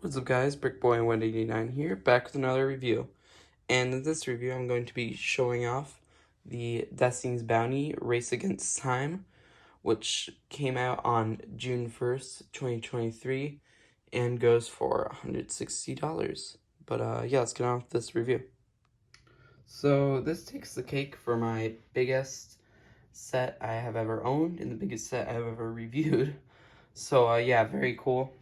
What's up guys, BrickBoy189 here, back with another review. And in this review I'm going to be showing off the Destiny's Bounty Race Against Time, which came out on June 1st, 2023, and goes for $160. But yeah, let's get on with this review. So this takes the cake for my biggest set I have ever owned and the biggest set I have ever reviewed. So yeah, very cool.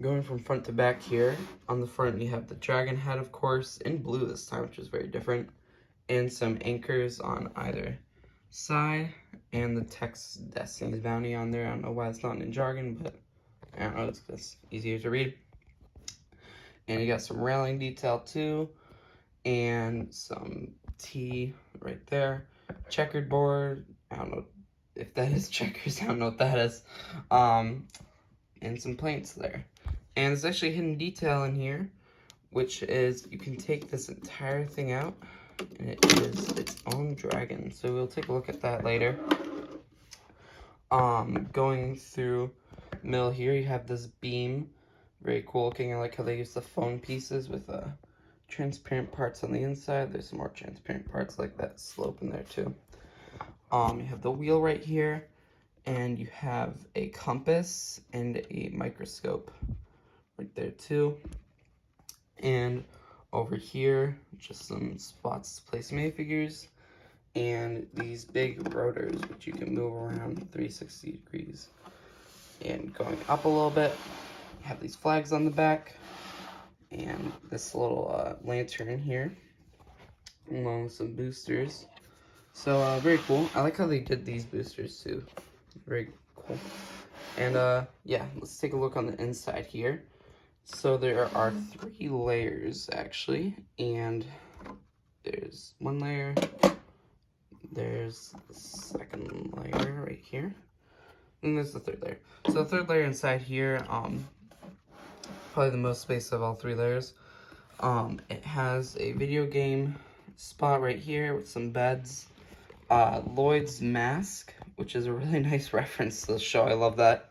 Going from front to back here, on the front you have the dragon head, of course, in blue this time, which is very different, and some anchors on either side, and the text Destiny's Bounty on there. I don't know why it's not in jargon, but I don't know, it's just easier to read. And you got some railing detail too, and some T right there, checkered board, I don't know if that is checkers, I don't know what that is, and some plates there. And there's actually a hidden detail in here, which is you can take this entire thing out, and it is its own dragon. So we'll take a look at that later. Going through the middle here, you have this beam, very cool looking. I like how they use the foam pieces with transparent parts on the inside. There's some more transparent parts like that slope in there too. You have the wheel right here, and you have a compass and a microscope right there too. And over here, just some spots to place minifigures, and these big rotors which you can move around 360 degrees. And going up a little bit, you have these flags on the back, and this little lantern here, along with some boosters. So very cool. I like how they did these boosters too. Very cool. And yeah, let's take a look on the inside here. So there are 3 layers actually, and there's 1 layer, there's the 2nd layer right here, and there's the 3rd layer. So the 3rd layer inside here, probably the most space of all 3 layers. It has a video game spot right here with some beds, Lloyd's mask, which is a really nice reference to the show, I love that.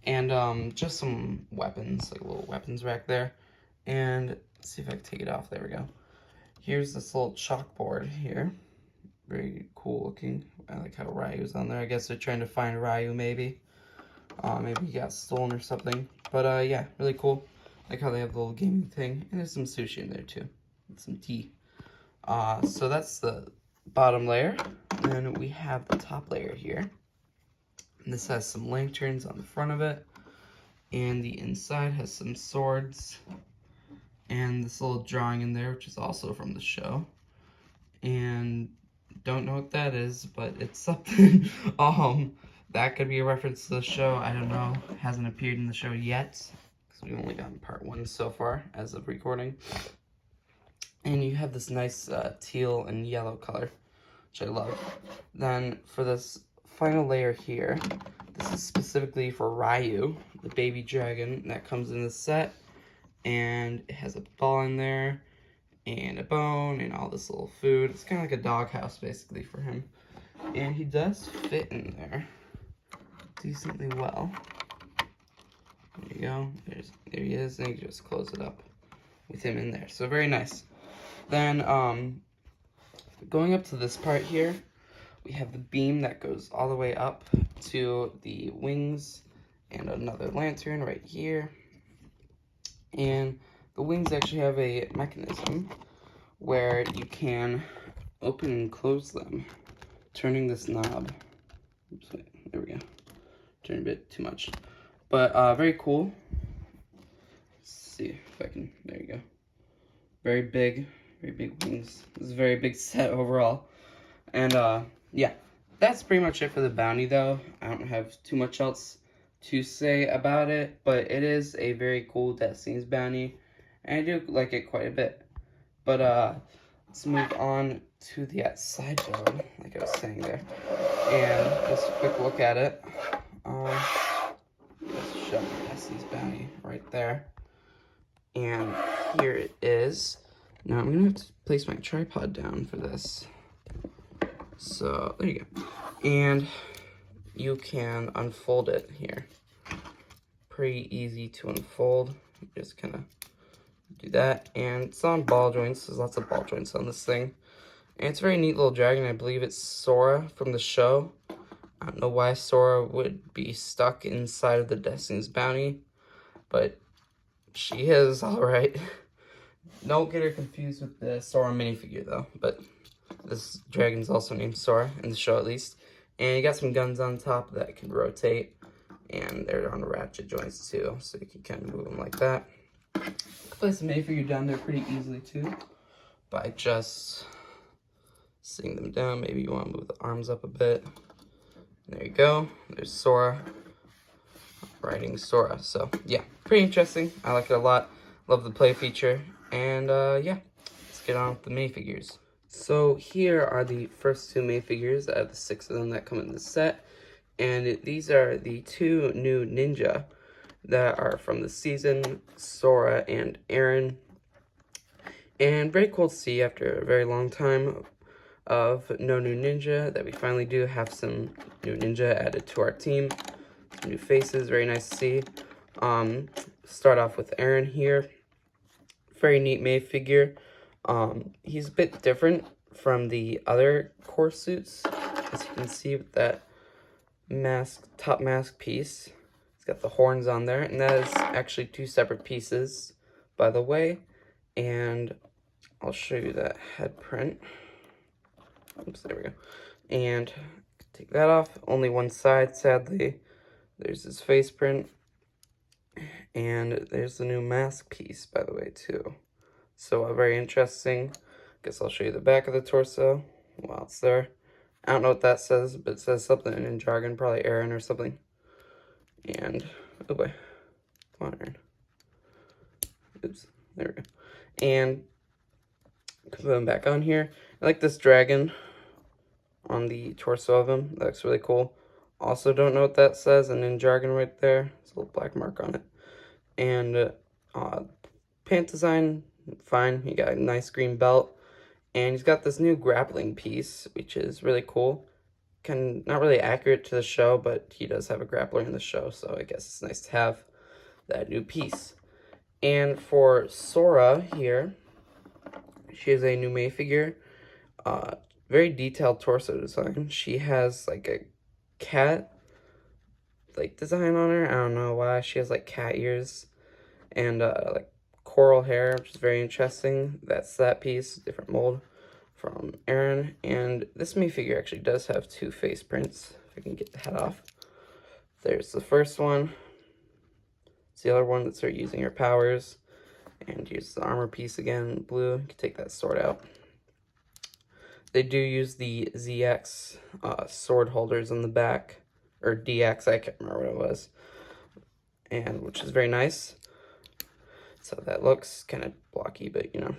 And just some weapons, like a little weapons rack there. And let's see if I can take it off. There we go. Here's this little chalkboard here. Very cool looking. I like how Ryu's on there. I guess they're trying to find Ryu maybe. Maybe he got stolen or something. But yeah, really cool. Like how they have the little gaming thing. And there's some sushi in there too. And some tea. So that's the bottom layer. And then we have the top layer here. And this has some lanterns on the front of it, and the inside has some swords, and this little drawing in there, which is also from the show. And don't know what that is, but it's something. That could be a reference to the show. I don't know. It hasn't appeared in the show yet, because we've only gotten part 1 so far as of recording. And you have this nice teal and yellow color, which I love. Then for this final layer here, this is specifically for Ryu, the baby dragon that comes in the set, and it has a ball in there, and a bone, and all this little food. It's kind of like a doghouse, basically, for him. And he does fit in there decently well. There you go. There he is, and you just close it up with him in there. So very nice. Then, going up to this part here, we have the beam that goes all the way up to the wings, and another lantern right here. And the wings actually have a mechanism where you can open and close them, turning this knob. Oops, wait, there we go. Turn a bit too much. But very cool. Let's see if I can, there you go. Very big wings. This is a very big set overall. And yeah, that's pretty much it for the bounty though. I don't have too much else to say about it, but it is a very cool Destiny's Bounty, and I do like it quite a bit. But let's move on to the sideboard, like I was saying there, and just a quick look at it. Let's show Destiny's Bounty right there, and here it is. Now I'm gonna have to place my tripod down for this. So there you go, and you can unfold it here pretty easy to unfold. Just kind of do that, and it's on ball joints. There's lots of ball joints on this thing, and it's a very neat little dragon. I believe it's Sora from the show. I don't know why Sora would be stuck inside of the Destiny's Bounty, but she is alright. Don't get her confused with the Sora minifigure though, but this dragon's also named Sora, in the show at least. And you got some guns on top that can rotate, and they're on the ratchet joints too, so you can kind of move them like that. You can place a minifigure down there pretty easily too, by just sitting them down. Maybe you want to move the arms up a bit. There you go. There's Sora riding Sora. So yeah, pretty interesting. I like it a lot. Love the play feature. And yeah, let's get on with the minifigures. So here are the first two minifigures out of the 6 of them that come in the set. And these are the 2 new ninja that are from the season, Sora and Aaron. And very cool to see after a very long time of no new ninja that we finally do have some new ninja added to our team. Some new faces, very nice to see. Start off with Aaron here. Very neat minifigure. He's a bit different from the other core suits, as you can see with that top mask piece. It's got the horns on there, and that is actually 2 separate pieces, by the way. And I'll show you that head print. Oops, there we go. And take that off. Only one side, sadly. There's his face print. And there's the new mask piece, by the way, too. So very interesting. Guess I'll show you the back of the torso while it's there. I don't know what that says, but it says something in jargon, probably Aaron or something. And, oh boy. Come on, Aaron. Oops, there we go. And put him back on here. I like this dragon on the torso of him. That looks really cool. Also don't know what that says, and in jargon right there. It's a little black mark on it. And pant design, fine. He got a nice green belt. And he's got this new grappling piece, which is really cool. Not really accurate to the show, but he does have a grappler in the show, so I guess it's nice to have that new piece. And for Sora here, she is a new minifigure. Very detailed torso design. She has like a cat design on her. I don't know why. She has like cat ears and like coral hair, which is very interesting. That's that piece, different mold from Aaron. And this minifigure actually does have 2 face prints. If I can get the head off. There's the first one. It's the other one that's her using her powers. And here's the armor piece again, blue. You can take that sword out. They do use the ZX sword holders on the back, or DX, I can't remember what it was, and which is very nice. So that looks kind of blocky, but you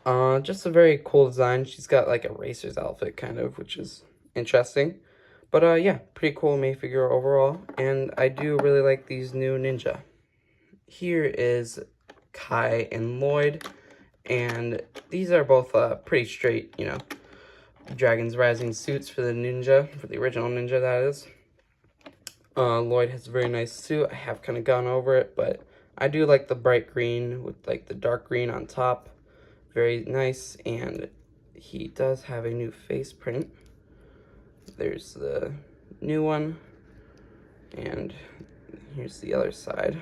know, just a very cool design. She's got like a racer's outfit kind of, which is interesting. But yeah, pretty cool minifigure overall, and I do really like these new ninja. Here is Kai and Lloyd. And these are both pretty straight, you know, Dragon's Rising suits for the ninja, for the original ninja, that is. Lloyd has a very nice suit. I have kind of gone over it, but I do like the bright green with like the dark green on top. Very nice, and he does have a new face print. There's the new one, and here's the other side,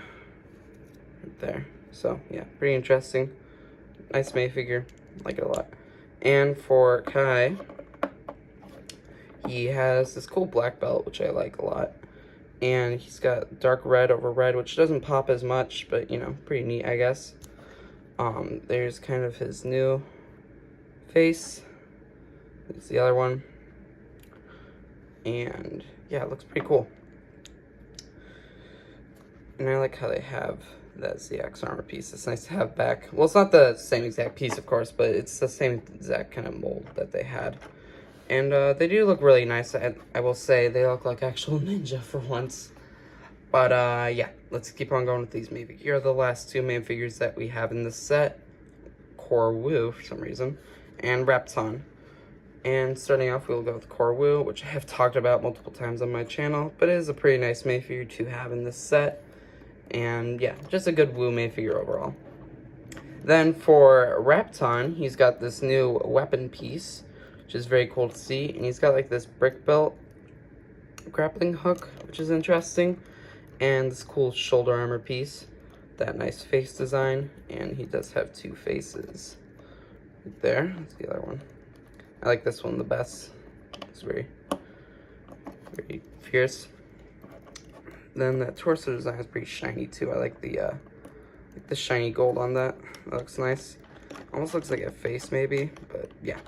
right there. So yeah, pretty interesting. Nice minifigure, like it a lot. And for Kai, he has this cool black belt, which I like a lot. And he's got dark red over red, which doesn't pop as much, but, you know, pretty neat, I guess. There's kind of his new face. There's the other one. And, yeah, it looks pretty cool. And I like how they have that ZX armor piece. It's nice to have back. Well, it's not the same exact piece, of course, but it's the same exact kind of mold that they had. And they do look really nice. I will say they look like actual ninja for once. But yeah, let's keep on going with these minifigures. Here are the last 2 minifigures that we have in this set. Wu, for some reason, and Rapton. And starting off, we'll go with Corwu, which I have talked about multiple times on my channel, but it is a pretty nice minifigure to have in this set. And yeah, just a good Woo minifigure overall. Then for Rapton, he's got this new weapon piece, which is very cool to see. And he's got like this brick belt grappling hook, which is interesting. And this cool shoulder armor piece, that nice face design. And he does have two faces right there. That's the other one. I like this one the best. It's very fierce. Then that torso design is pretty shiny too. I like the shiny gold on that. That looks nice. Almost looks like a face maybe, but yeah.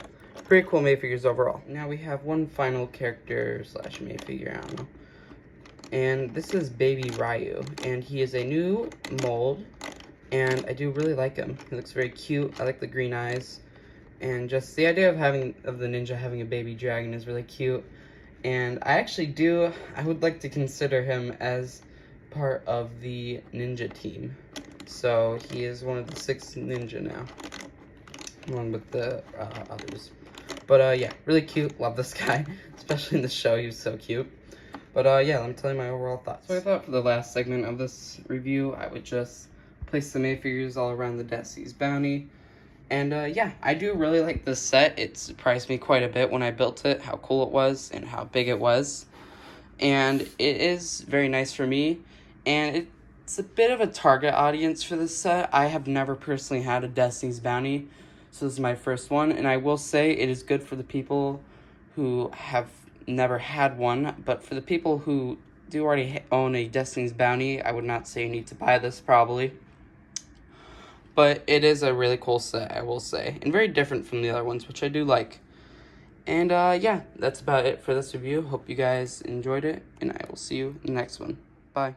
Pretty cool minifigures overall. Now we have one final character slash minifigure, I don't know. And this is Baby Ryu, and he is a new mold, and I do really like him. He looks very cute. I like the green eyes, and just the idea of the ninja having a baby dragon is really cute. And I would like to consider him as part of the ninja team. So he is one of the 6 ninja now, along with the others. But yeah, really cute. Love this guy, especially in the show. He was so cute. But yeah, let me tell you my overall thoughts. So I thought for the last segment of this review, I would just place the minifigures all around the Destiny's Bounty. And yeah, I do really like this set. It surprised me quite a bit when I built it, how cool it was and how big it was. And it is very nice for me. And it's a bit of a target audience for this set. I have never personally had a Destiny's Bounty, so this is my first one. And I will say it is good for the people who have never had one. But for the people who do already own a Destiny's Bounty, I would not say you need to buy this probably. But it is a really cool set, I will say. And very different from the other ones, which I do like. And yeah, that's about it for this review. Hope you guys enjoyed it. And I will see you in the next one. Bye.